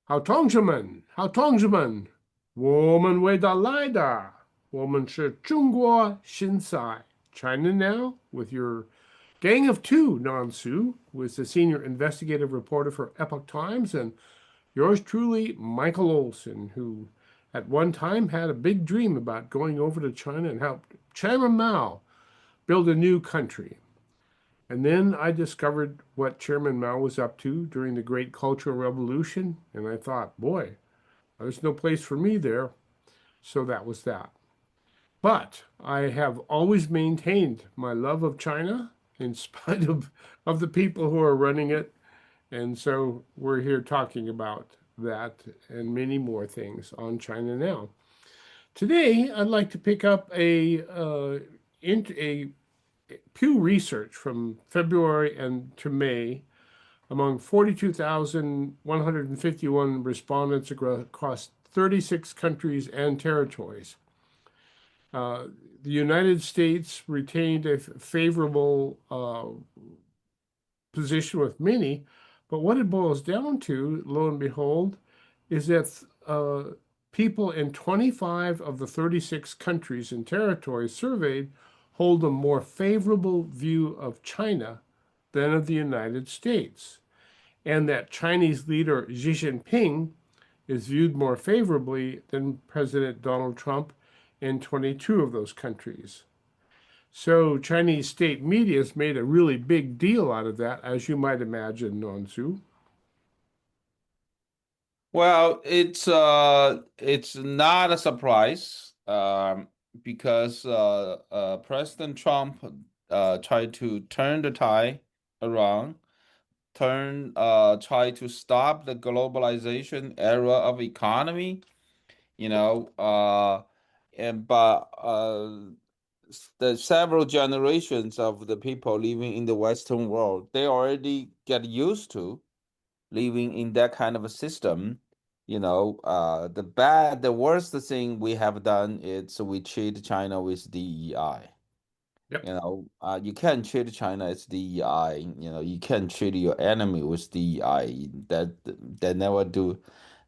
好，同志们，我们伟大来的，我们是中国新赛 China Now with your gang of two, Nan-Su, was the senior investigative reporter for Epoch Times, and yours truly, Michael Olson, who at one time had a big dream about going over to China and help Chairman Mao build a new country. And then I discovered what Chairman Mao was up to during the Great Cultural Revolution, and I thought, boy, there's no place for me there. So that was that. But I have always maintained my love of China in spite of the people who are running it. And so we're here talking about that and many more things on China Now. Today, I'd like to pick up a Pew Research from February and to May among 42,151 respondents across 36 countries and territories. Uh, the United States retained a favorable position with many, but what it boils down to, lo and behold, is that people in 25 of the 36 countries and territories surveyed hold a more favorable view of China than of the United States, and that Chinese leader Xi Jinping is viewed more favorably than President Donald Trump in 22 of those countries. So Chinese state media has made a really big deal out of that, as you might imagine, Nonsu. Well, it's not a surprise because President Trump tried to turn the tide around, try to stop the globalization era of economy, you know, and but the several generations of the people living in the Western world, they already get used to living in that kind of a system. The worst thing we have done is we treat China with DEI. Yep. You can't treat China as DEI. You can't treat your enemy with DEI. That never do.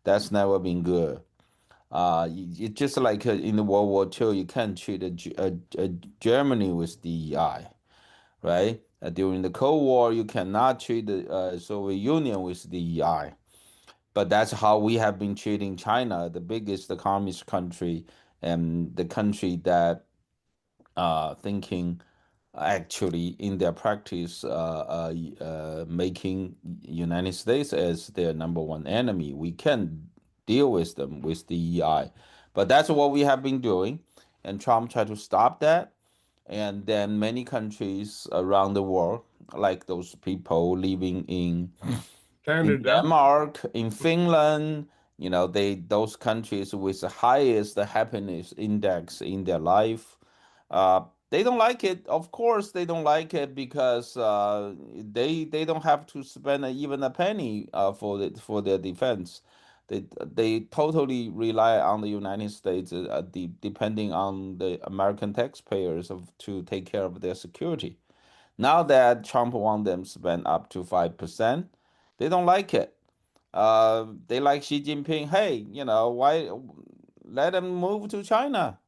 That's never been good. It's just like in the World War II, you can't treat Germany with DEI, right? During the Cold War, you cannot treat the Soviet Union with DEI. But that's how we have been treating China, the biggest communist country and the country that thinking actually in their practice making United States as their number one enemy. We can deal with them with the EI, but that's what we have been doing, and Trump tried to stop that. And then many countries around the world, like those people living in Canada. Denmark, in Finland, those countries with the highest happiness index in their life. They don't like it. Of course, they don't like it because they don't have to spend even a penny for their defense. They totally rely on the United States, depending on the American taxpayers to take care of their security. Now that Trump wants them to spend up to 5%, they don't like it. They like Xi Jinping. Hey, why let them move to China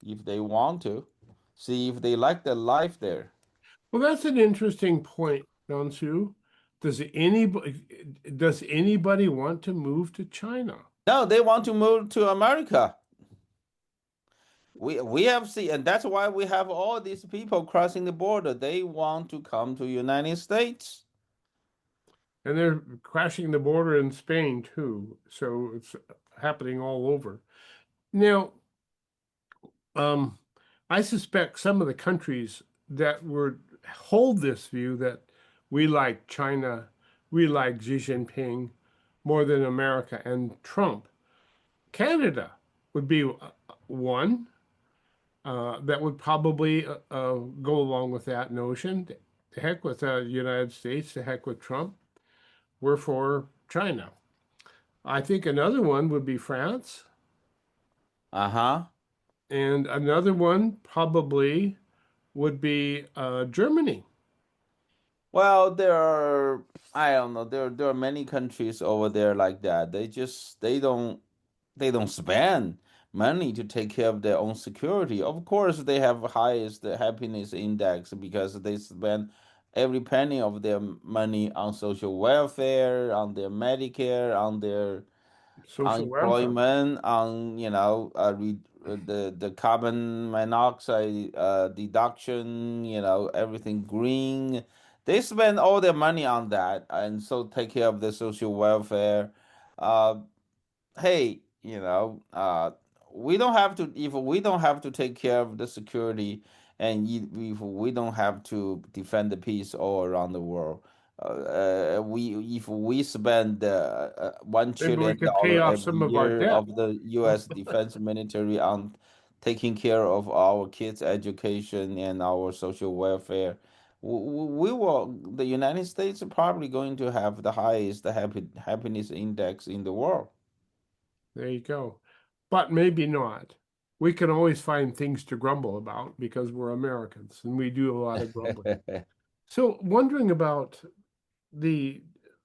if they want to? See if they like the life there. Well, that's an interesting point, Nonsu. Does anybody want to move to China? No, they want to move to America. We have seen, and that's why we have all these people crossing the border. They want to come to United States. And they're crashing the border in Spain too. So it's happening all over. Now, um, I suspect some of the countries that would hold this view that we like China, we like Xi Jinping more than America and Trump. Canada would be one that would probably go along with that notion. The heck with the United States, the heck with Trump. We're for China. I think another one would be France, Uh-huh. and another one probably would be Germany. Well, there are. I don't know. There are many countries over there like that. They don't spend money to take care of their own security. Of course, they have highest happiness index because they spend every penny of their money on social welfare, on their Medicare, on their Social welfare. unemployment, on the carbon monoxide deduction, everything green. They spend all their money on that, and so take care of the social welfare. Uh, hey, we don't have to if we don't have to take care of the security, and if we don't have to defend the peace all around the world. We if we spend one Maybe we trillion could pay dollar off every some of our year debt. of the U.S. defense military on taking care of our kids' education and our social welfare, we will. The United States are probably going to have the highest happiness index in the world. There you go. But maybe not. We can always find things to grumble about because we're Americans and we do a lot of grumbling. So wondering about the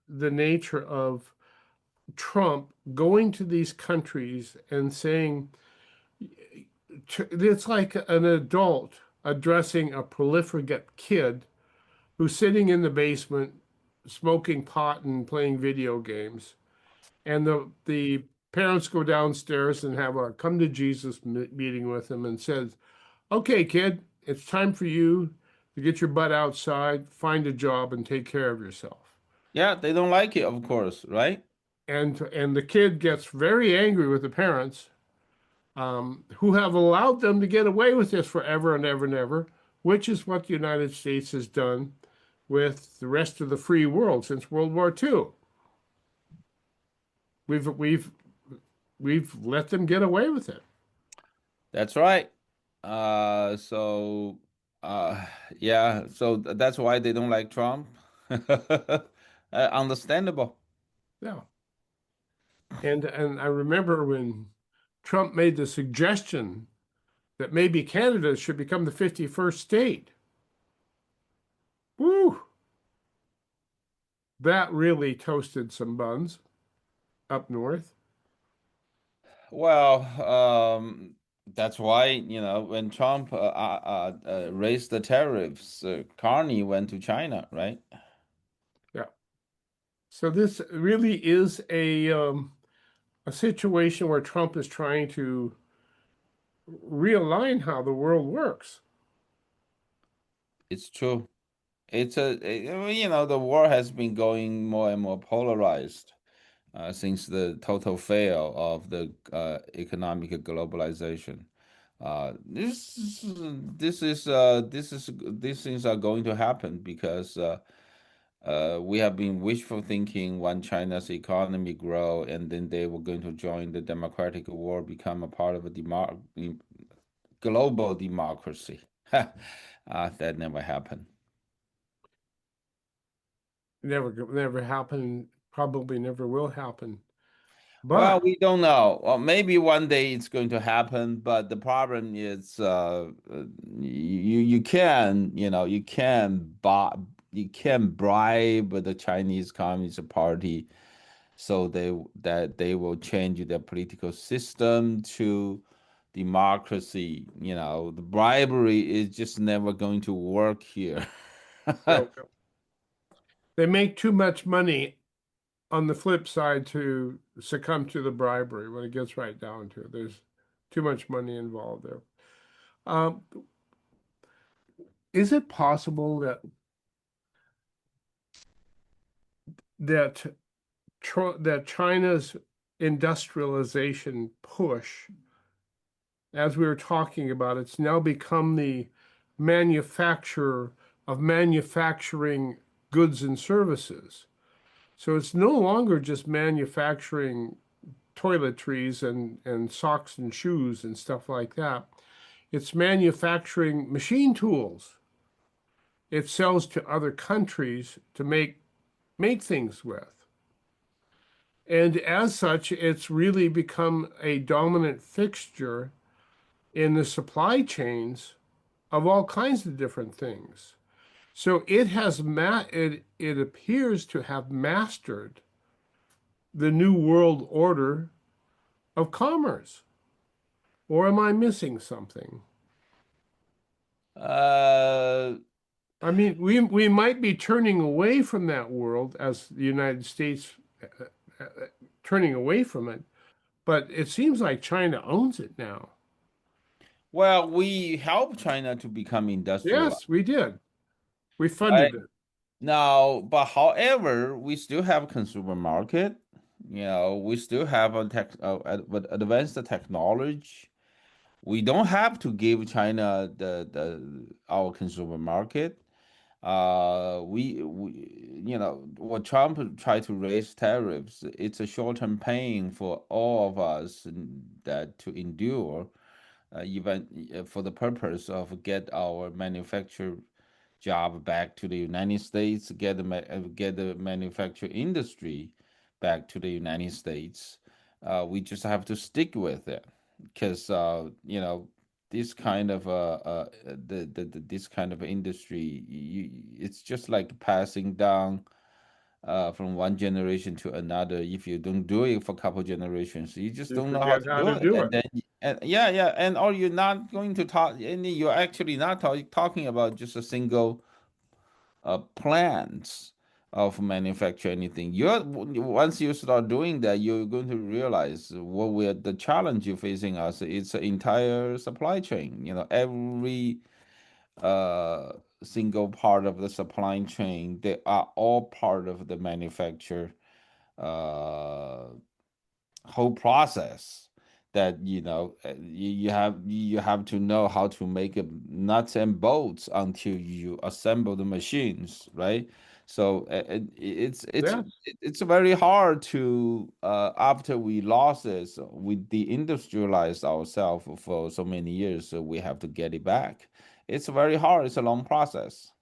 the nature of Trump going to these countries and saying it's like an adult addressing a prolific kid who's sitting in the basement smoking pot and playing video games. And the parents go downstairs and have a come to Jesus meeting with him and says, "Okay, kid, it's time for you to get your butt outside, find a job, and take care of yourself." Yeah, they don't like it, of course, right? And the kid gets very angry with the parents, who have allowed them to get away with this forever and ever and ever, which is what the United States has done with the rest of the free world since World War II. We've we've let them get away with it. That's right. So, uh, yeah, so that's why they don't like Trump. Understandable. Yeah. And I remember when Trump made the suggestion that maybe Canada should become the 51st state. Woo! That really toasted some buns up north. Well, that's why, when Trump raised the tariffs, Carney went to China, right? Yeah. So this really is a situation where Trump is trying to realign how the world works. It's true. The war has been going more and more polarized. Since the total fail of the economic globalization. These things are going to happen because we have been wishful thinking when China's economy grow and then they were going to join the democratic world, become a part of a global democracy. That never happened. Never happened, probably never will happen. Well, But we don't know. Well, maybe one day it's going to happen, but the problem is, you can bribe the Chinese Communist Party so they will change their political system to democracy. The bribery is just never going to work here. no, they make too much money on the flip side to succumb to the bribery when it gets right down to it. There's too much money involved there. Um, is it possible that that China's industrialization push, as we were talking about, it's now become the manufacturer of manufacturing goods and services. So it's no longer just manufacturing toiletries and socks and shoes and stuff like that. It's manufacturing machine tools. It sells to other countries to make things with. And as such, it's really become a dominant fixture in the supply chains of all kinds of different things. So it has it appears to have mastered the new world order of commerce. Or am I missing something? Uh, I mean, we might be turning away from that world as the United States turning away from it, but it seems like China owns it now. well, we help China to become industrialized, Yes, we did. We right? funded it. Now, but however, we still have consumer market. We still have a advanced technology. We don't have to give China the our consumer market. What Trump tried to raise tariffs, it's a short-term pain for all of us that to endure, even for the purpose of get our manufacture job back to the United States, get the manufacturing industry back to the United States. We just have to stick with it because this kind of this kind of industry, it's just like passing down from one generation to another. If you don't do it for a couple generations, you just You don't know how forget to how do to it. do And it. then, and yeah, yeah, and or you're not going to talk, and you're actually not talking about just a single plans of manufacture anything. Once you start doing that, you're going to realize what we're the challenge you're facing us. It's an entire supply chain. Every uh single part of the supply chain, they are all part of the manufacture uh whole process that you have to know how to make nuts and bolts until you assemble the machines, right? So it's it's Yes. it's very hard to after we lost this, we deindustrialized ourselves for so many years, so we have to get it back. It's very hard. It's a long process.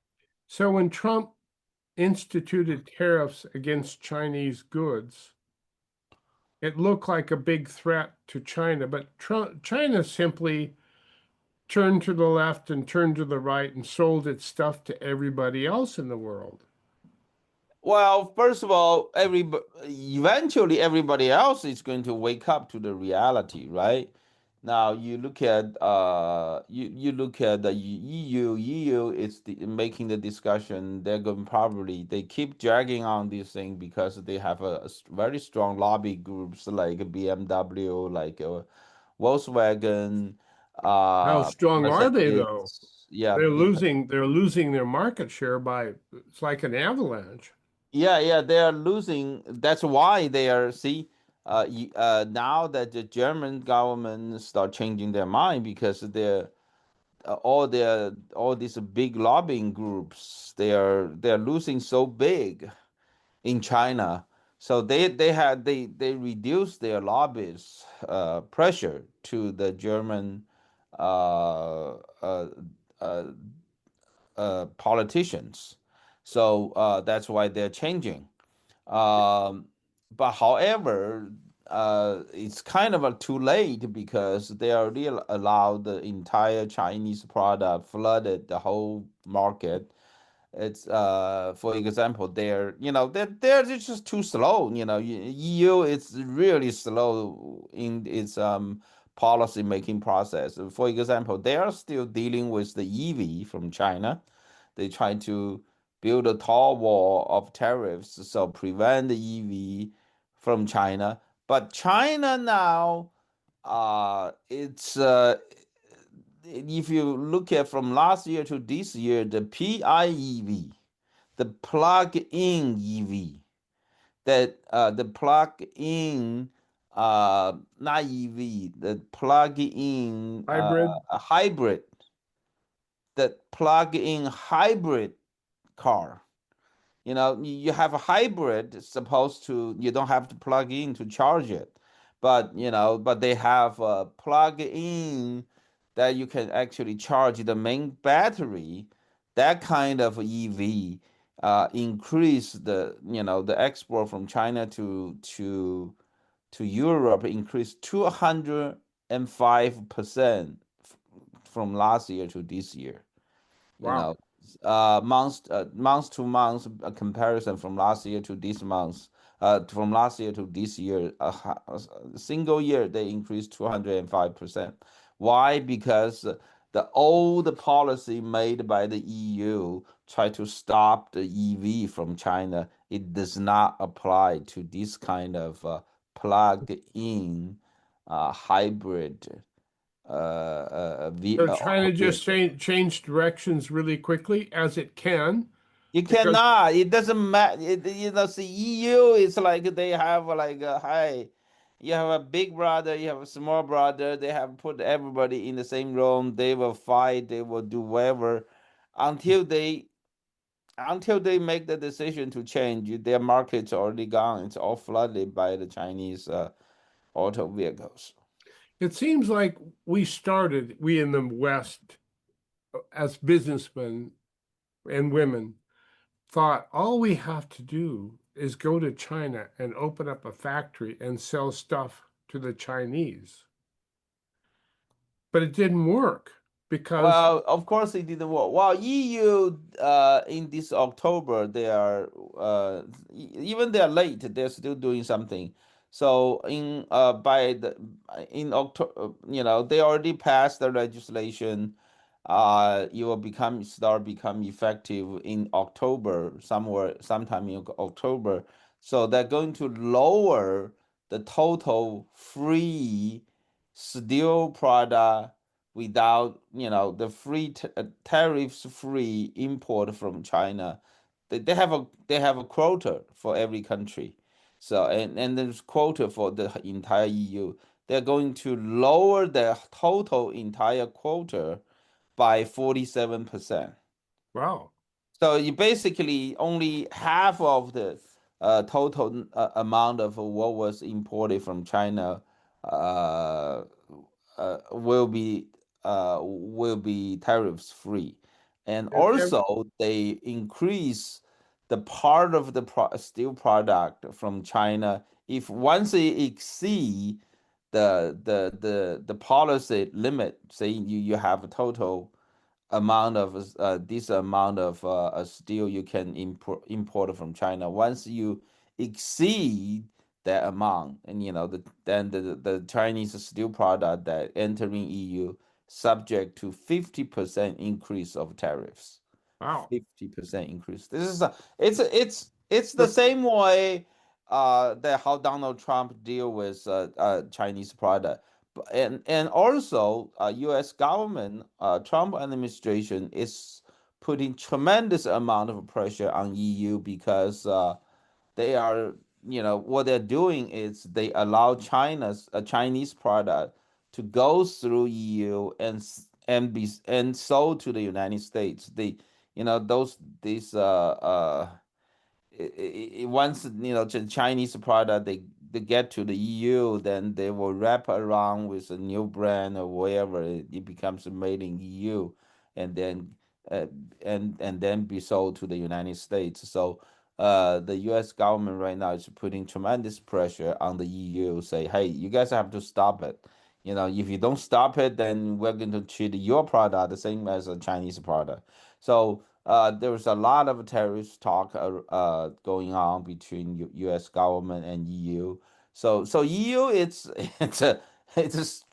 So when Trump instituted tariffs against Chinese goods, it looked like a big threat to China, but China simply turned to the left and turned to the right and sold its stuff to everybody else in the world. Well, first of all, eventually everybody else is going to wake up to the reality, right? Now you look at the EU. EU is making the discussion. They're going probably they keep dragging on this thing because they have very strong lobby groups like BMW, like Volkswagen, How strong are they, though? Mercedes. Yeah, They're losing their market share by it's like an avalanche. yeah, yeah, they are losing. That's why they are. See, now that the German government start changing their mind because all these big lobbying groups, they are losing so big in China. So they reduce their lobbies pressure to the German uh, uh, uh, politicians. So that's why they're changing. Um, but however, it's kind of too late because they already allowed the entire Chinese product flooded the whole market. It's for example, they're just too slow. EU is really slow in its policy making process. For example, they are still dealing with the EV from China. They try to build a tall wall of tariffs so prevent the EV from China. But China now, it's if you look at from last year to this year, the PIEV, the plug-in EV, that the plug-in not EV, the plug-in Hybrid. hybrid, the plug-in hybrid car. You have a hybrid, it's supposed to you don't have to plug in to charge it, but they have a plug in that you can actually charge the main battery. That kind of EV increase the export from China to Europe increased 205% from last year to this year. you Wow. know month to month comparison from last year to this month, from last year to this year, a single year they increased 205%. Why? Because the old policy made by the EU try to stop the EV from China. It does not apply to this kind of plug-in hybrid So China just vehicle. changed directions really quickly, as it can, You because cannot. It doesn't matter. The EU is like they have like a hi. You have a big brother, you have a small brother. They have put everybody in the same room. They will fight. They will do whatever until they make the decision to change. Their market's already gone. It's all flooded by the Chinese auto vehicles. it seems like we in the West, as businessmen and women, thought all we have to do is go to China and open up a factory and sell stuff to the Chinese. But it didn't work because Well, of course it didn't work. Well, EU in this October they are even they're late. They're still doing something. So in by the in October, they already passed the legislation. It will become effective in October, somewhere sometime in October. So they're going to lower the total free steel product without the tariffs free import from China. They have a quota for every country. So and there's quota for the entire EU. They're going to lower the total entire quota by 47%. wow, So you basically only half of the total amount of what was imported from China uh, will be tariffs free, and and ev also they increase the part of the steel product from China. If once they exceed the policy limit, say you have a total amount of this amount of steel you can import from China. Once you exceed that amount, and then the Chinese steel product that entering EU subject to 50% increase of tariffs. wow. 50% increase. This is it's the But same way that how Donald Trump deal with Chinese product. And also US government, Trump administration is putting tremendous amount of pressure on EU because they are, what they're doing is they allow China's a Chinese product to go through EU and sold to the United States. Those these once the Chinese product they get to the EU, then they will wrap around with a new brand or whatever. It becomes made in EU, and then uh, and then be sold to the United States. So the U.S. government right now is putting tremendous pressure on the EU. Say, hey, you guys have to stop it. If you don't stop it, then we're going to treat your product the same as a Chinese product. So there was a lot of tariffs talk going on between U.S. government and EU. So EU it's a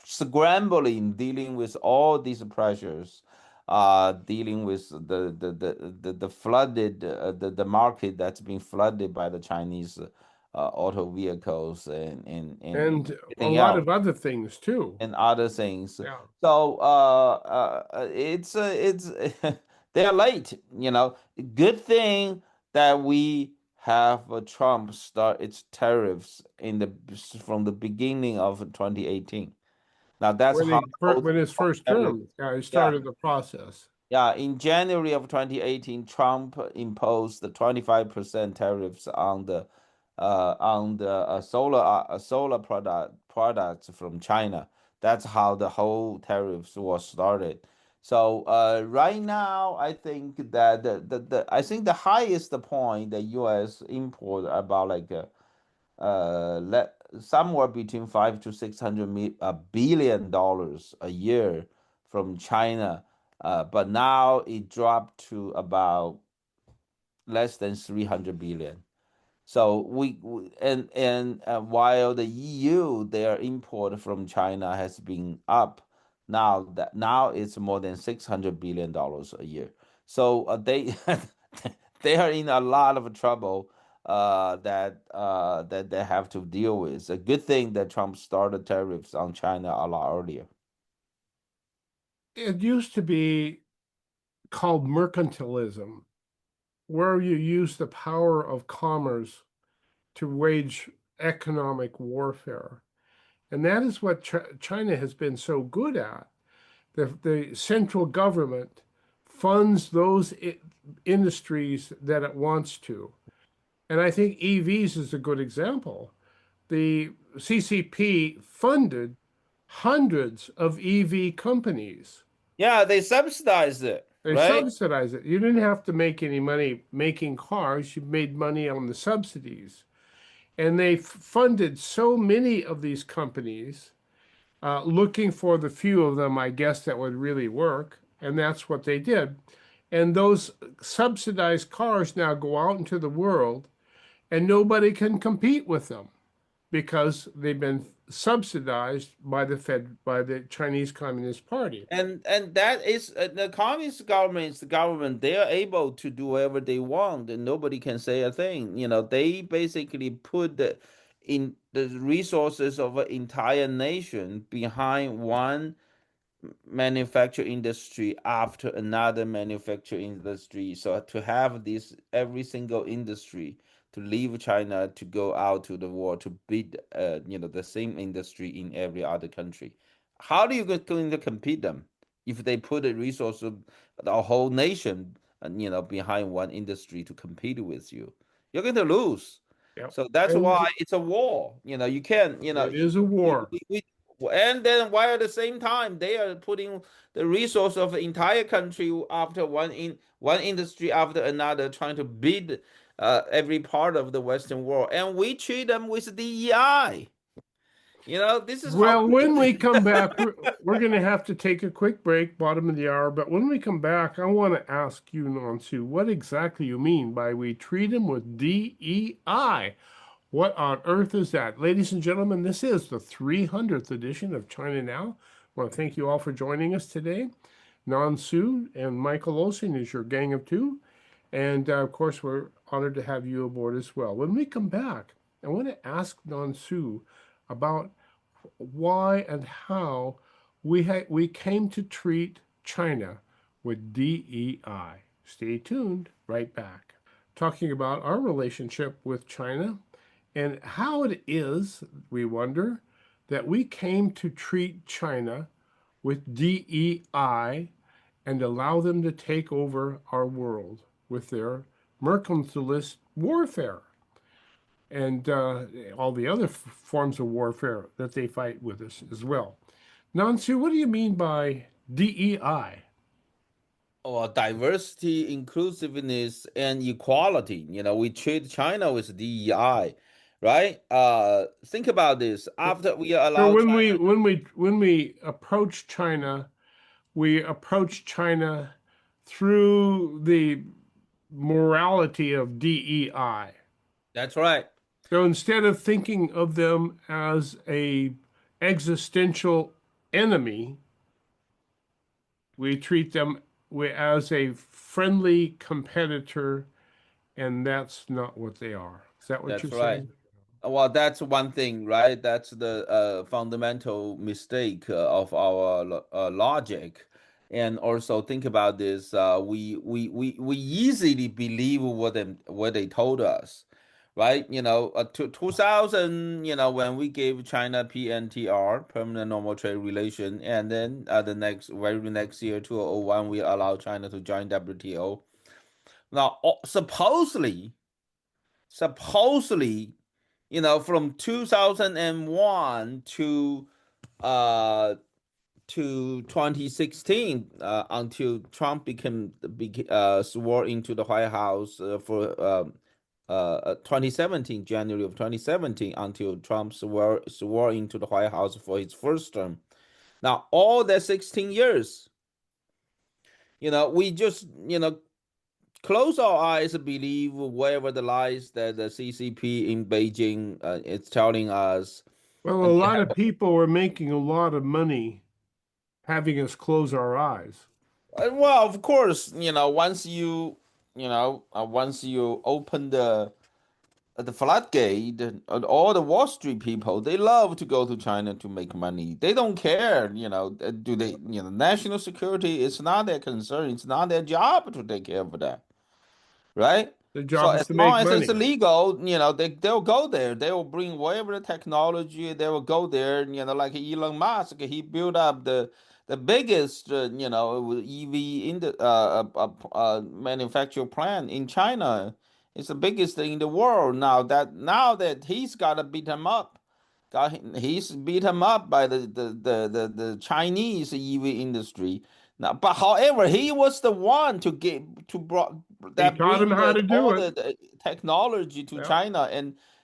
scrambling dealing with all these pressures, dealing with the flooded the market that's been flooded by the Chinese auto vehicles and and a everything lot else of other things too. and other things. Yeah. So it's they're late. Good thing that we have Trump start its tariffs from the beginning of 2018. Now that's how When his first tariff. term, yeah, he Yeah, started the process. yeah, in January of 2018, Trump imposed the 25% tariffs on the solar products from China. That's how the whole tariffs was started. So right now, I think that the highest point the U.S. import about like somewhere between 5 to 600 billion dollars a year from China But now it dropped to about less than 300 billion. So and while the EU their import from China has been up, now it's more than $600 billion a year. So they they are in a lot of trouble that they have to deal with. A good thing that Trump started tariffs on China a lot earlier. It used to be called mercantilism, where you use the power of commerce to wage economic warfare. And that is what China has been so good at. The central government funds those industries that it wants to. And I think EVs is a good example. The CCP funded hundreds of EV companies. Yeah, they subsidized it, They right? subsidized it. You didn't have to make any money making cars, you made money on the subsidies. And they funded so many of these companies, looking for the few of them, I guess, that would really work. And that's what they did. And those subsidized cars now go out into the world, and nobody can compete with them because they've been subsidized by the Chinese Communist Party. And that is the communist government is the government. They are able to do whatever they want, and nobody can say a thing. They basically put in the resources of an entire nation behind one manufacture industry after another manufacture industry. So to have this every single industry to leave China to go out to the world to beat the same industry in every other country. How do you going to compete them if they put a resource of the whole nation behind one industry to compete with you? You're going to lose. Yep. So that's And why it's a war. You can't, it is a war. and then while at the same time they are putting the resource of the entire country after one industry after another, trying to beat every part of the Western world, and we treat them with DEI. This is how Well, when crazy. we come back, we're going to have to take a quick break, bottom of the hour. But when we come back, I want to ask you, Nansu, what exactly you mean by we treat them with DEI? What on earth is that? Ladies and gentlemen, this is the 300th edition of China Now. I want to thank you all for joining us today. Nan Su and Michael Olson is your gang of two. And of course, we're honored to have you aboard as well. When we come back, I want to ask Nan Su about why and how we came to treat China with DEI. Stay tuned, right back. Talking about our relationship with China and how it is, we wonder, that we came to treat China with DEI and allow them to take over our world with their mercantilist warfare and all the other forms of warfare that they fight with us as well. Nancy, what do you mean by DEI? Or diversity, inclusiveness, and equality. We treat China with DEI, right? Think about this. After we So allow when we China. when we when we approach China, we approach China through the morality of DEI. That's right. So instead of thinking of them as a existential enemy, we treat them as a friendly competitor, and that's not what they are. Is that what you're That's right. saying? Well, that's one thing, right? That's the fundamental mistake of our logic. And also think about this: we easily believe what they told us, right? 2000, when we gave China PNTR, permanent normal trade relation, and then the very next year, 2001, we allowed China to join WTO. Now, supposedly, from 2001 uh to 2016, until Trump swore into the White House for 2017, January of 2017, until Trump swore into the White House for his first term. Now, all that 16 years, We just, close our eyes and believe whatever the lies that the CCP in Beijing is telling us. Well, a And lot of people are making a lot of money having us close our eyes. well, of course, once you open the floodgate, all the Wall Street people, they love to go to China to make money. They don't care, do they, national security is not their concern. It's not their job to take care of that, right? The So job is as to make long as it's money. illegal, they'll go there. They will bring whatever the technology. They will go there. Like Elon Musk, he built up the biggest EV in the manufacture plant in China. It's the biggest in the world now that he's got to beat him up. He's beat him up by the Chinese EV industry. Now, but however, he was the one to brought He that taught him bring how to do all it. the technology to Yeah. China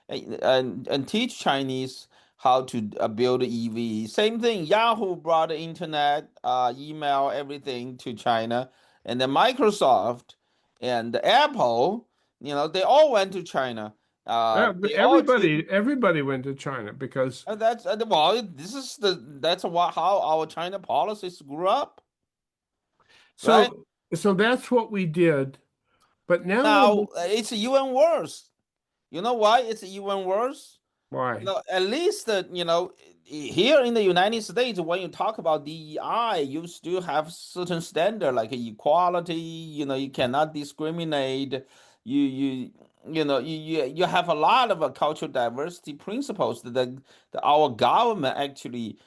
and teach Chinese how to build EV. Same thing. Yahoo brought the internet, email, everything to China, and then Microsoft and Apple. They all went to China. Yeah, They all choose. everybody went to China because That's well. That's how our China policies grew up, right? so that's what we did. But now, Now it's even worse. You know why it's even worse? why? At least here in the United States, when you talk about DEI, you still have certain standard like equality. You cannot discriminate. You have a lot of cultural diversity principles that our government actually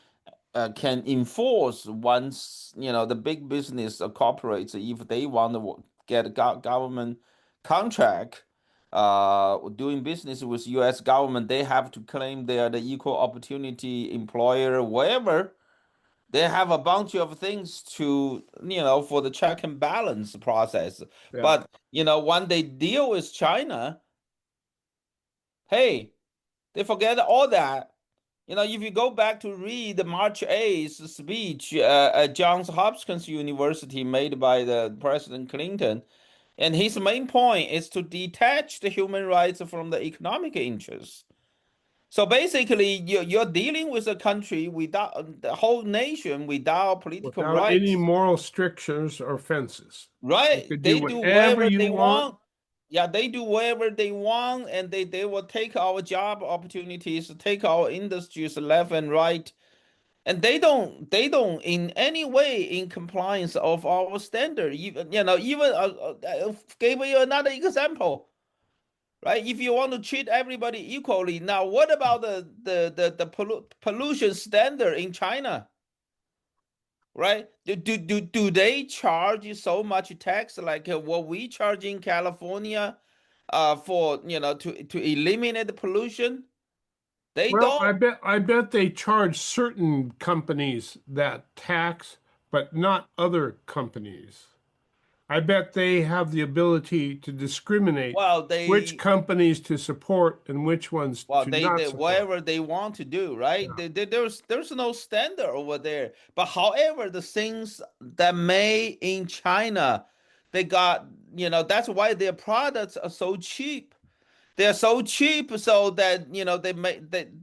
can enforce once the big business corporates, if they want to get a government contract doing business with US government, they have to claim they are the equal opportunity employer, whatever. They have a bunch of things to for the check and balance process. Yeah. But when they deal with China, hey, they forget all that. If you go back to read the March 8th speech at Johns Hopkins University made by the President Clinton, and his main point is to detach the human rights from the economic interests. So basically, you're dealing with a country without the whole nation without political Without any rights, moral strictures or fences. You right? could do They do whatever whatever you they want. want. Yeah, they do whatever they want, and they will take our job opportunities, take our industries left and right, and they don't in any way in compliance of our standard. Even give you another example, right? If you want to treat everybody equally, now what about the pollution standard in China, right? Do they charge you so much tax like what we charge in California for to eliminate the pollution? They Well, don't. I bet they charge certain companies that tax, but not other companies. I bet they have the ability to discriminate Well, which they companies to support and which ones Well, to they not support. whatever they want to do, right? Yeah. There's no standard over there. But however, the things that made in China, they got, that's why their products are so cheap. They're so cheap, so that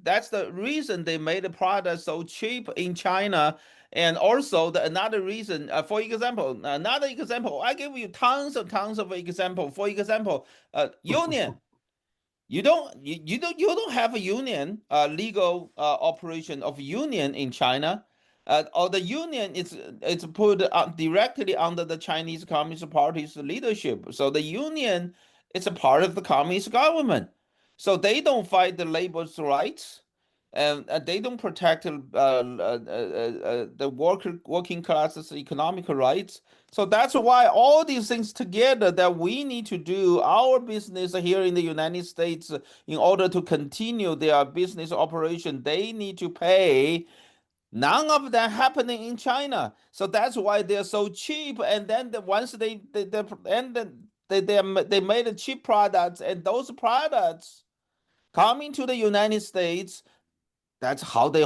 that's the reason they made the product so cheap in China. And also another reason, another example, I give you tons of example. For example, union. You don't have a union legal operation of union in China, or the union is it's put directly under the Chinese Communist Party's leadership. So the union is a part of the communist government. So they don't fight the labor's rights, and they don't protect the working classes' economic rights. So that's why all these things together that we need to do our business here in the United States in order to continue their business operation, they need to pay. None of that happening in China. So that's why they're so cheap. And then once and then they made cheap products, and those products coming to the United States, that's how they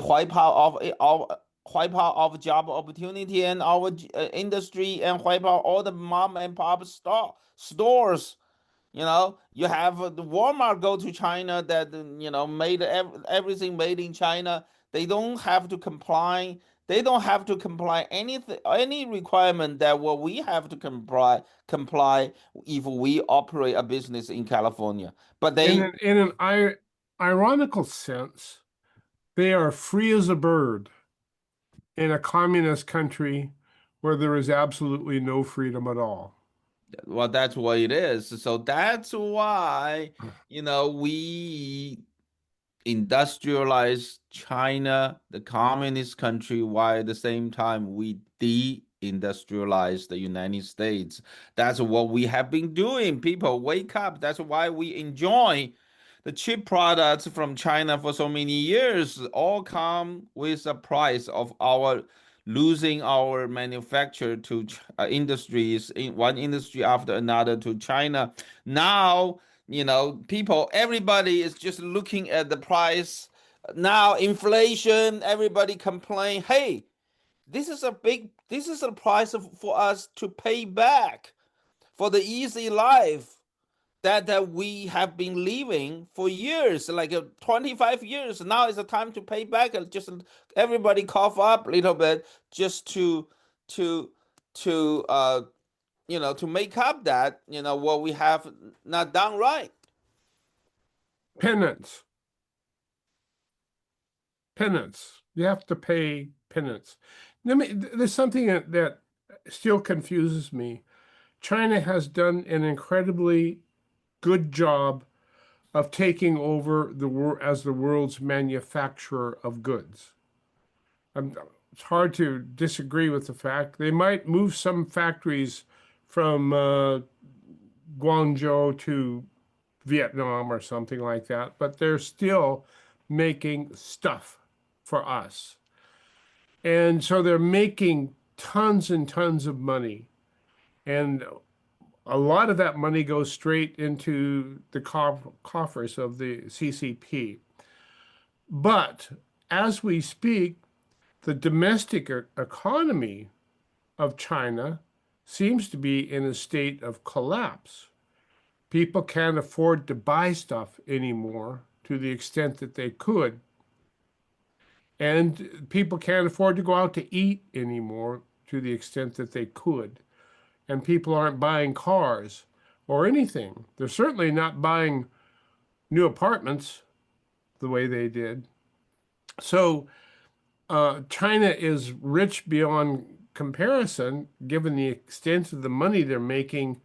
wipe out our job opportunity and our industry and wipe out all the mom and pop stores. You have the Walmart go to China that made everything made in China. They don't have to comply. They don't have to comply any requirement that what we have to comply if we operate a business in California. But they In an ironical sense, they are free as a bird in a communist country where there is absolutely no freedom at all. well, that's what it is. So that's why we industrialize China, the communist country, while at the same time we deindustrialize the United States. That's what we have been doing. People wake up. That's why we enjoy the cheap products from China for so many years. All come with a price of our losing our manufacture to industries in one industry after another to China. Now everybody is just looking at the price. Now, inflation, everybody complain, hey, this is a price for us to pay back for the easy life that we have been living for years, like 25 years. Now is the time to pay back. And just everybody cough up a little bit just to, to, to make up that, what we have not done right. Penance, penance. You have to pay penance. There's something that still confuses me. China has done an incredibly good job of taking over the world as the world's manufacturer of goods. It's hard to disagree with the fact they might move some factories from Guangzhou to Vietnam or something like that, but they're still making stuff for us. And so they're making tons and tons of money. And a lot of that money goes straight into the coffers of the CCP. But as we speak, the domestic economy of China seems to be in a state of collapse. People can't afford to buy stuff anymore to the extent that they could. And people can't afford to go out to eat anymore to the extent that they could. And people aren't buying cars or anything. They're certainly not buying new apartments the way they did. So China is rich beyond comparison, given the extent of the money they're making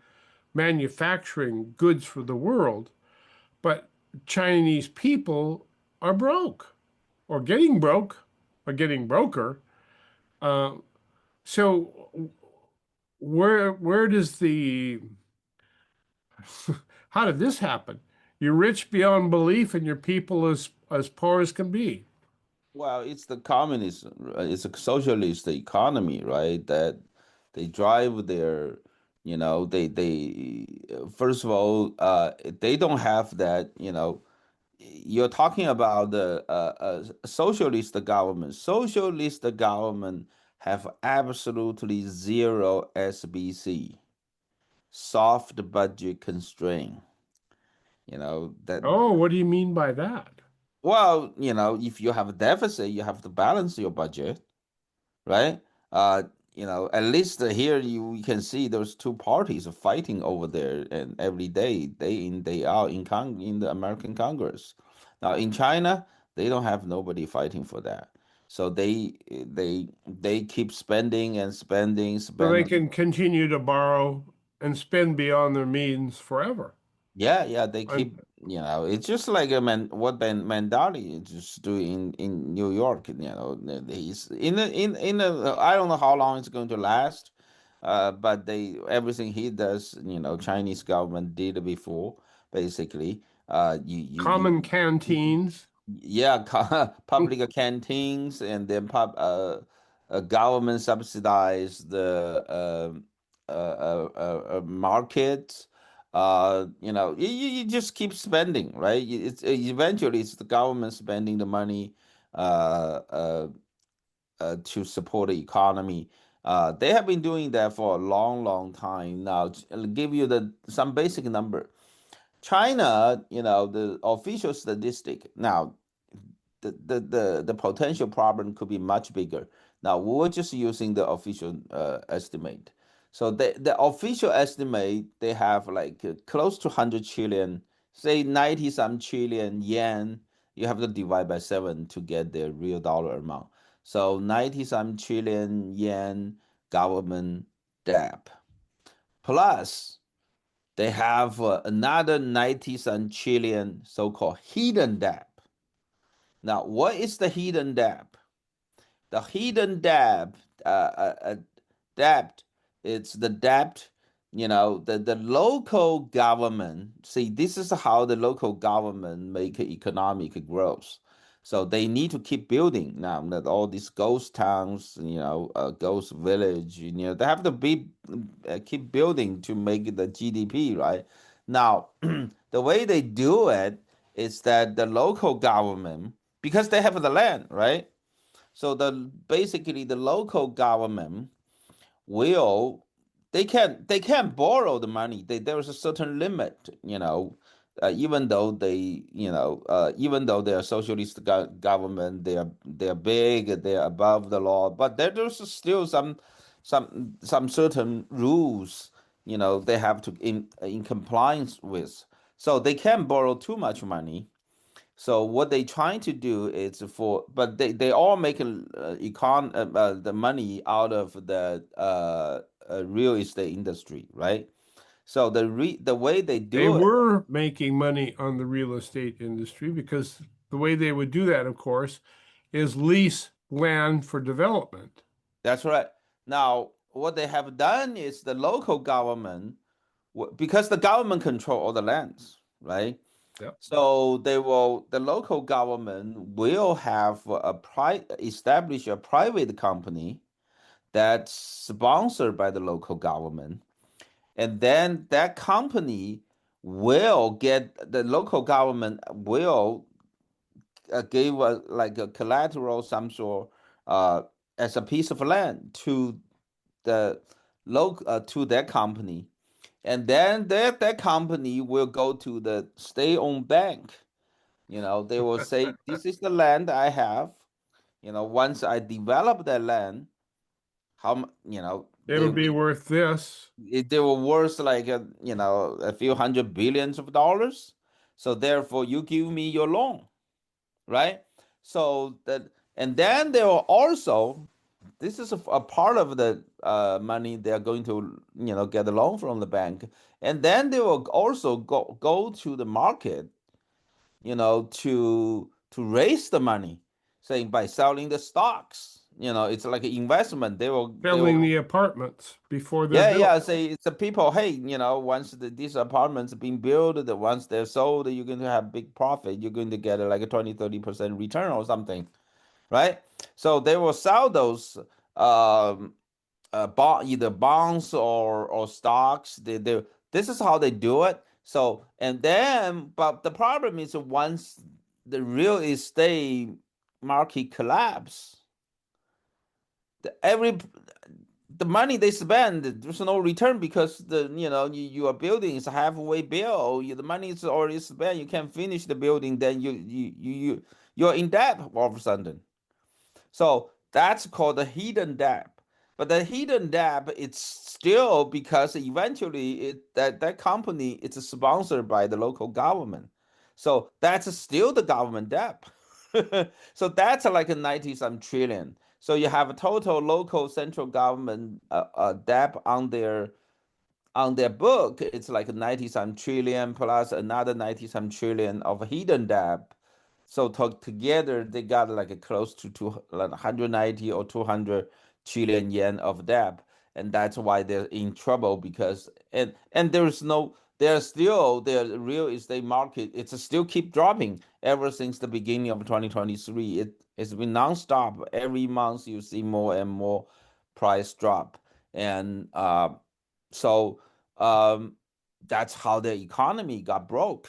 manufacturing goods for the world. But Chinese people are broke or getting broke or getting broker. Uh, so where does the how did this happen? You're rich beyond belief and your people as poor as can be. Well, it's the communism, right? It's a socialist economy, right? That they drive their, first of all, they don't have that, you're talking about the socialist government. Socialist government have absolutely zero SBC, soft budget constraint. That Oh, what do you mean by that? well, if you have a deficit, you have to balance your budget, right? Uh, at least here you can see those two parties are fighting over there, and every day, day in, day out in the American Congress. Now in China, they don't have nobody fighting for that, so they keep spending and spending, So they spending. can continue to borrow and spend beyond their means forever. Yeah, yeah, they And keep, it's just like a man what Mandali is just doing in New York, he's I don't know how long it's going to last, but they everything he does, Chinese government did before, basically. common canteens. Yeah, public canteens and then government subsidize the market. You just keep spending, right? It's eventually it's the government spending the money. Uh, uh, to support the economy. They have been doing that for a long, long time now. I'll give you the some basic number. China, the official statistic now, the potential problem could be much bigger. Now we're just using the official estimate. So the official estimate they have like close to 100 trillion, say 90 some trillion yen. You have to divide by seven to get the real dollar amount. So 90 some trillion yen government debt plus they have another 90 some trillion so-called hidden debt. Now, what is the hidden debt? The hidden debt, it's the debt, the local government. See, this is how the local government make economic growth. So they need to keep building now that all these ghost towns, ghost village, they have to be keep building to make the GDP, right? Now, the way they do it is that the local government, because they have the land, right? So basically the local government will they can borrow the money. There is a certain limit, even though even though they are socialist government, they are big, they are above the law, but there's still some certain rules, they have to in compliance with. So they can't borrow too much money, so what they trying to do is but they all make the money out of the real estate industry, right? So the way they They do it, were making money on the real estate industry because the way they would do that, of course, is lease land for development. that's right. Now what they have done is the local government, because the government control all the lands, right? Yep. So the local government will have establish a private company that's sponsored by the local government, and then that company will get the local government will give like a collateral, some sort, uh, as a piece of land to the to that company, and then that company will go to the state-owned bank. They will say, "This is the land I have. Once I develop that land, It'll be worth this. they were worth like a few hundred billions of dollars. So therefore, you give me your loan, right? So that, and then they will also, this is a part of the money they are going to get a loan from the bank, and then they will also go to the market, to raise the money, saying by selling the stocks. It's like an investment. They will Building the apartments before they're yeah, built. yeah. Say it's the people. Hey, once these apartments are being built, once they're sold, you're going to have big profit. You're going to get like a 20-30% return or something, right? So they will sell those um either bonds or stocks. This is how they do it. So and then, but the problem is once the real estate market collapse, every the money they spend, there's no return because your building is halfway built. The money is already spent. You can't finish the building. Then you're in debt all of a sudden. So that's called the hidden debt. But the hidden debt, it's still because eventually that company it's sponsored by the local government. So that's still the government debt. So that's like a 90 some trillion. So you have a total local central government debt on their book. It's like 90 some trillion plus another 90 some trillion of hidden debt. So together they got like a close to like 190 or 200 trillion yen of debt, and that's why they're in trouble because and there's still the real estate market. It's still keep dropping ever since the beginning of 2023. It's been nonstop. Every month you see more and more price drop, and so um, that's how the economy got broke,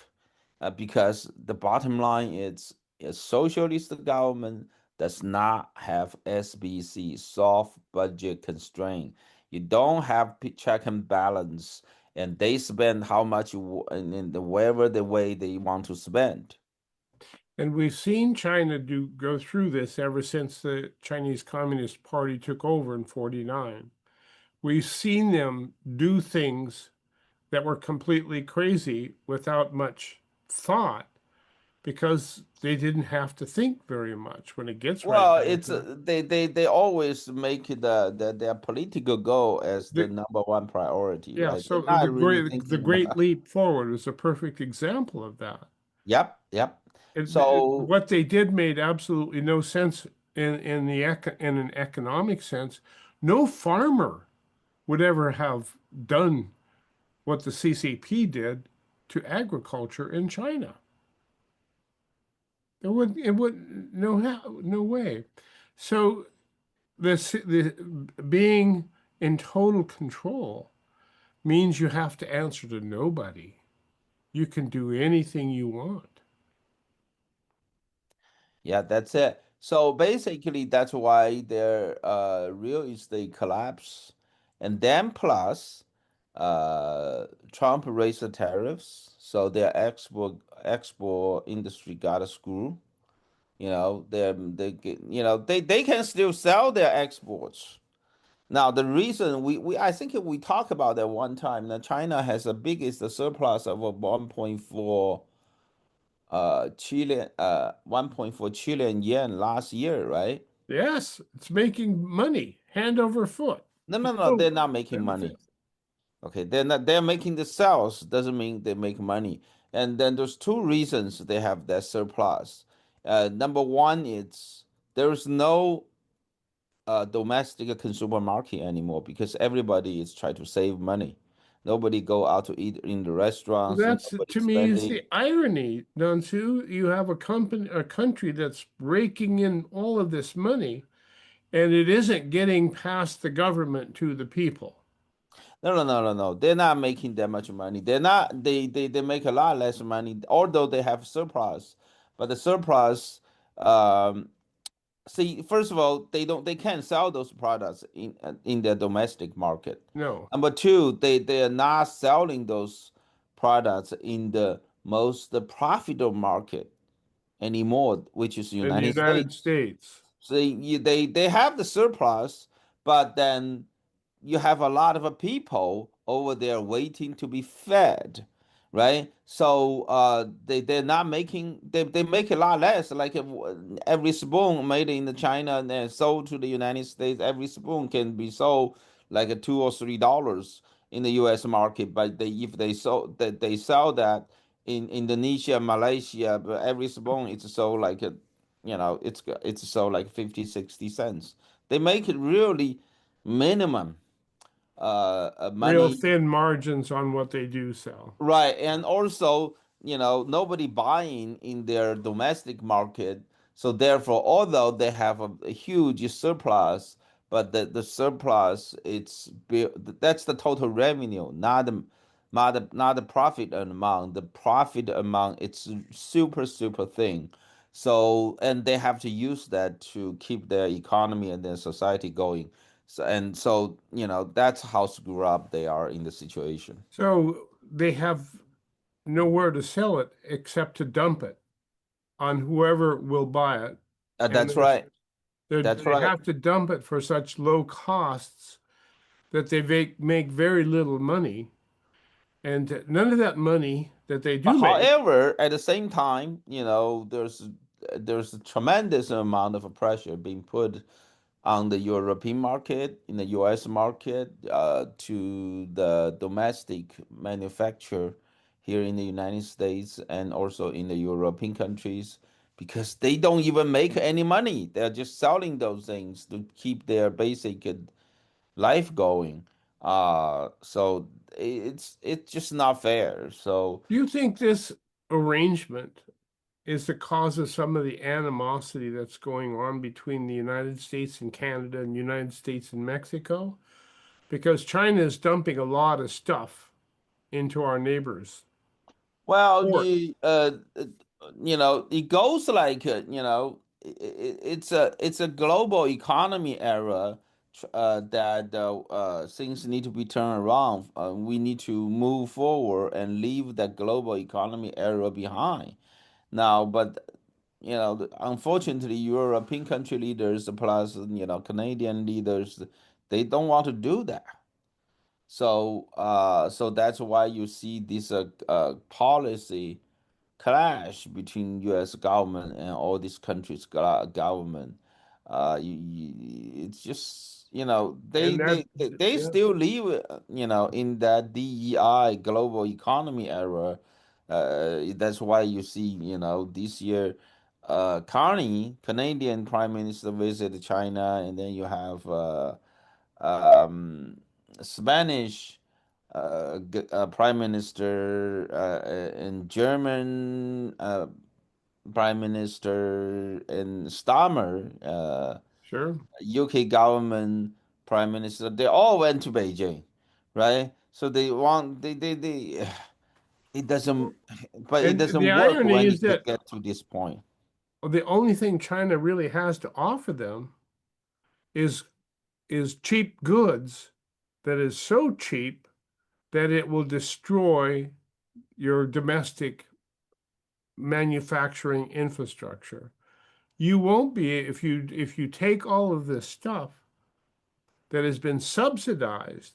because the bottom line is a socialist government does not have SBC, soft budget constraint. You don't have check and balance, and they spend how much in the wherever the way they want to spend. And we've seen China go through this ever since the Chinese Communist Party took over in 49. We've seen them do things that were completely crazy without much thought because they didn't have to think very much when it gets right Well, down it's to it. they always make their political goal as the The, number one priority, yeah, right? They're so not really the thinking Great about. Leap Forward is a perfect example of that. Yep, yep. So What they did made absolutely no sense in an economic sense. No farmer would ever have done what the CCP did to agriculture in China. It would no way. So the being in total control means you have to answer to nobody. You can do anything you want. yeah, that's it. So basically, that's why their real estate collapse, and then plus, Trump raised the tariffs, so their export industry got a screw. They can still sell their exports. Now, the reason I think we talked about that one time that China has the biggest surplus of a 1.4 trillion yen last year, right? Yes, it's making money hand over foot. No, no, no, No they're not making money. benefit. Okay, they're making the sales, doesn't mean they make money. And then there's two reasons they have that surplus. Number one, it's there's no domestic consumer market anymore because everybody is trying to save money. Nobody go out to eat in the Well, restaurants. that's Nobody to me is spending. the irony, Nansu. You have a country that's raking in all of this money, and it isn't getting past the government to the people. No, no, no, no, no. They're not making that much money. They're not. They make a lot less money, although they have surplus. But the surplus, um, see, first of all, they can't sell those products in their domestic market. No, Number two, they are not selling those products in the most profitable market anymore, which is the in the United United States. States. So they have the surplus, but then you have a lot of people over there waiting to be fed, right? So they're not making they make a lot less. Like if every spoon made in the China and then sold to the United States, every spoon can be sold like a $2 or $3 in the U.S. market. But if they sell that in Indonesia, Malaysia, but every spoon it's sold like it's sold like 50, 60 cents. They make it really minimum Real money. thin margins on what they do sell. Right, and also, nobody buying in their domestic market, so therefore, although they have a huge surplus, but the surplus that's the total revenue, not the profit amount. The profit amount it's super super thin. So and they have to use that to keep their economy and their society going. So that's how screwed up they are in the situation. So they have nowhere to sell it except to dump it on whoever will buy it. And That's right. That's they right. have to dump it for such low costs that they make very little money. And none of that money that they But do make, however, at the same time, there's a tremendous amount of pressure being put on the European market, in the US market, to the domestic manufacturer here in the United States and also in the European countries because they don't even make any money. They're just selling those things to keep their basic life going. So it's just not fair. So do you think this arrangement is the cause of some of the animosity that's going on between the United States and Canada and the United States and Mexico? Because China is dumping a lot of stuff into our neighbors' well, ports. it goes like it's a global economy era that things need to be turned around. We need to move forward and leave the global economy era behind. Now, but unfortunately, European country leaders plus Canadian leaders, they don't want to do that. So that's why you see this policy clash between U.S. government and all these countries' government. It's just And that, they yeah, still live in that DEI global economy era. That's why you see this year, Carney, Canadian Prime Minister visited China, and then you have um, Spanish Prime Minister and German Prime Minister and Starmer, sure. UK government Prime Minister. They all went to Beijing, right? So they want they it doesn't, but it And the doesn't work irony when is it that get to this point. the only thing China really has to offer them is cheap goods that is so cheap that it will destroy your domestic manufacturing infrastructure. You won't be if you take all of this stuff that has been subsidized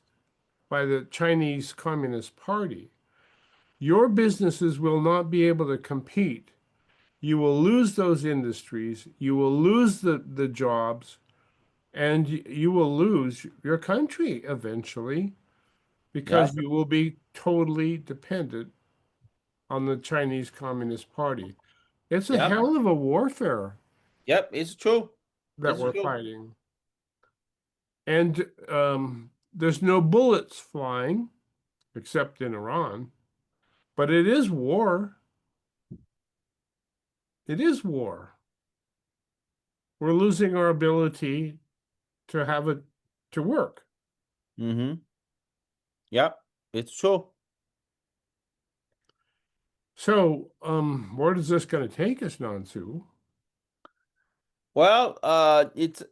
by the Chinese Communist Party, your businesses will not be able to compete. You will lose those industries, you will lose the jobs, and you will lose your country eventually because Yep, you will be totally dependent on the Chinese Communist Party. It's a yep, hell of a warfare yep. It's true. that It's we're true. fighting. And there's no bullets flying except in Iran, but it is war. It is war. We're losing our ability to have it to work. Mm-hmm. Yep, it's true. So, where is this going to take us, Nansu? Well, it's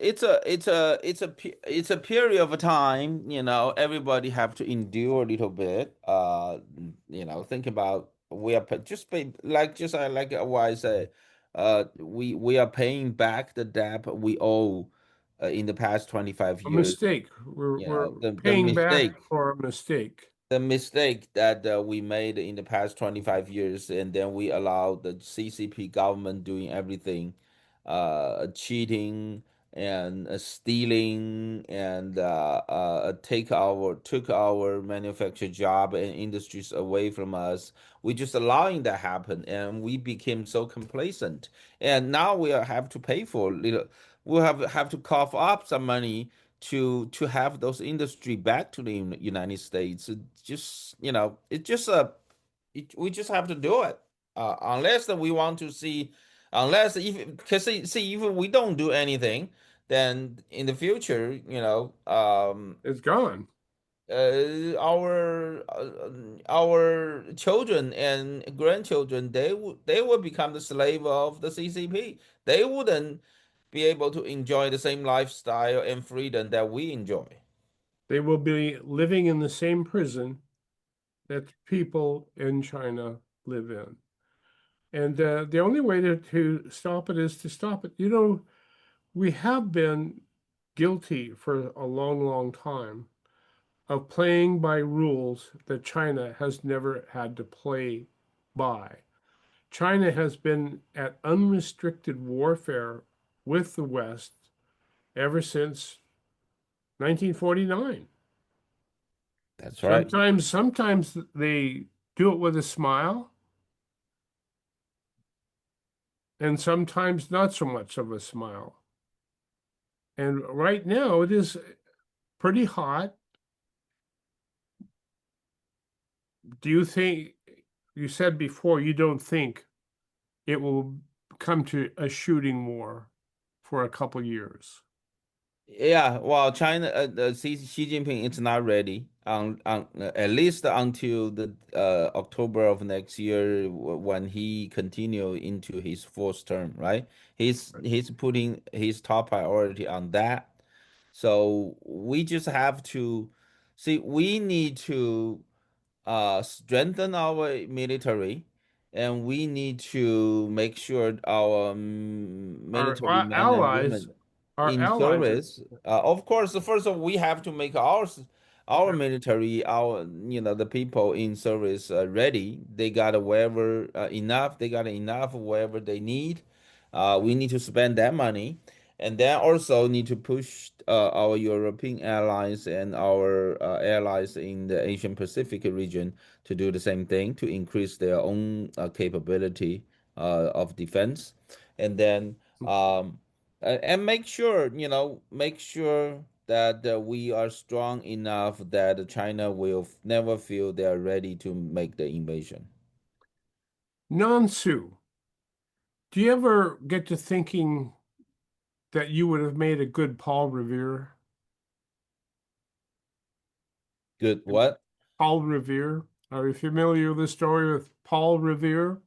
a period of time. Everybody have to endure a little bit. Think about we are just pay, like what I said. We are paying back the debt we owe in the past 25 A years. mistake. We're The paying back mistake for a mistake. that we made in the past 25 years, and then we allowed the CCP government doing everything, cheating and stealing and took our manufactured job and industries away from us. We just allowing that happen, and we became so complacent. And now have to pay for little. We have to cough up some money to have those industry back to the United States. It just we just have to do it. Unless that we want to see, unless if because see even we don't do anything, then in the future, It's gone. our children and grandchildren, they will become the slave of the CCP. They wouldn't be able to enjoy the same lifestyle and freedom that we enjoy. They will be living in the same prison that people in China live in. And the only way to stop it is to stop it. We have been guilty for a long, long time of playing by rules that China has never had to play by. China has been at unrestricted warfare with the West ever since 1949. That's right. Sometimes they do it with a smile, and sometimes not so much of a smile. And right now it is pretty hot. Do you think, you said before, you don't think it will come to a shooting war for a couple years? Yeah, well, China, Xi Jinping is not ready at least until the October of next year when he continue into his fourth term, right? He's putting his top priority on that. So we just have to see. We need to strengthen our military, and we need to make sure our military Our men and allies, women our in allies are, service. Of course, first of all, we have to make our military, our the people in service ready. They got whatever enough. They got enough whatever they need. We need to spend that money, and then also need to push our European allies and our allies in the Asian Pacific region to do the same thing to increase their own capability of defense, and then and make sure that we are strong enough that China will never feel they are ready to make the invasion. Nansu. Do you ever get to thinking that you would have made a good Paul Revere? Good. What? Paul Revere. Are you familiar with the story with Paul Revere?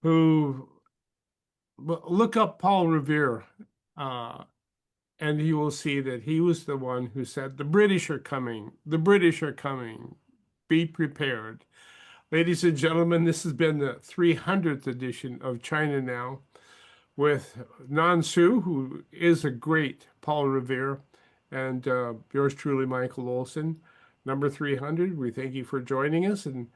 Who look up Paul Revere, uh, and you will see that he was the one who said, "The British are coming. The British are coming. Be prepared." Ladies and gentlemen, this has been the 300th edition of China Now with Nansu, who is a great Paul Revere, and yours truly, Michael Olson. Number 300, we thank you for joining us. And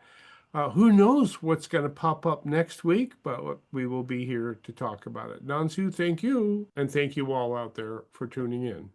who knows what's going to pop up next week, but we will be here to talk about it. Nansu, thank you. And thank you all out there for tuning in.